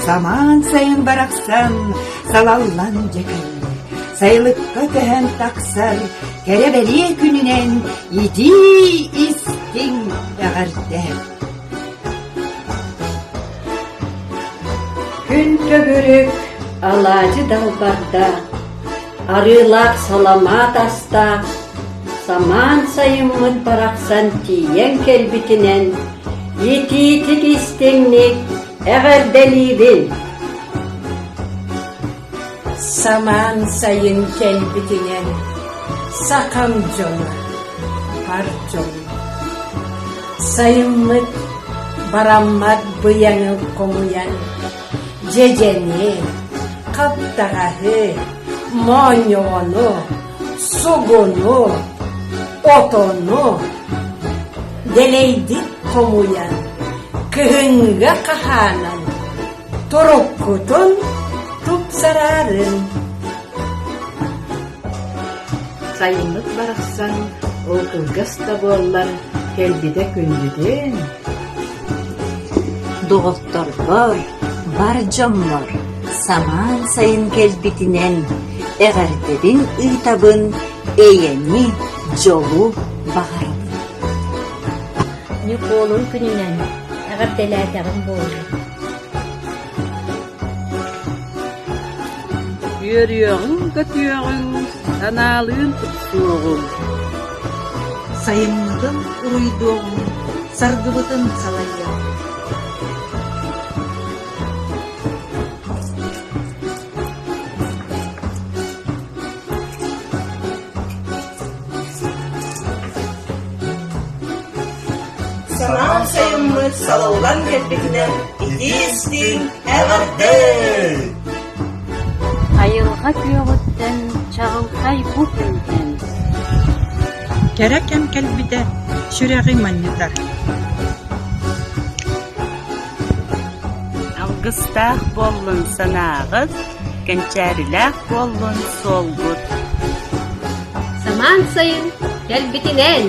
Саман сайын барақсан, салаллан жекелі. Сайылыкка көһөн таксар, кэрэ-нарын күнүнэн ити истиң эҕэрдэ. Күн төгүрүк алаажы далбарда, арыылаах Саламатаста, саман сайыммыт барақсан тиийэн кэлбитинэн, ити истиңник эҕэрдэлиибит. Саман сайын кэлбитинэн, сакам дьону, бар дьону. Сайыммыт бараммат быяңы комуян, жежени, каптагаһы, моñoну, сугуну, отону, делейдит комуян, кыһыҥҥа каһаанан, туруккутун тупсарарын. Сайыммыт барақсан, ол кылгас да буоллар келбиде күндүден. Доҕотторбор, бар дьоммор, саман сайын келбитинэн, эҕэрдэлин ыйтабын, эйэни дьолу баҕарабын. Ньукуолун күнүнэн, эҕэрдэлиэтэҕиҥ буолу. Үөрүөҕүҥ көтүөҕүҥ, санаалыын тутсуоҕуҥ. Сайыммытын уруйдуоҕуҥ, Саргыбытын салайыаҕыҥ. Саман сайыммыт салаллан кэлбитинэн, ити истиң эҕэрдэ. Айылға күйөҕүттэн, чаҕылхай бу кэлбитэн. Кэрэкэм кэлбитэ, сүрэҕи манньыта. Алгыстаах боллун санааҕыс, кэнчээрилээх боллун солбут. Саман сайын кэлбитинэн,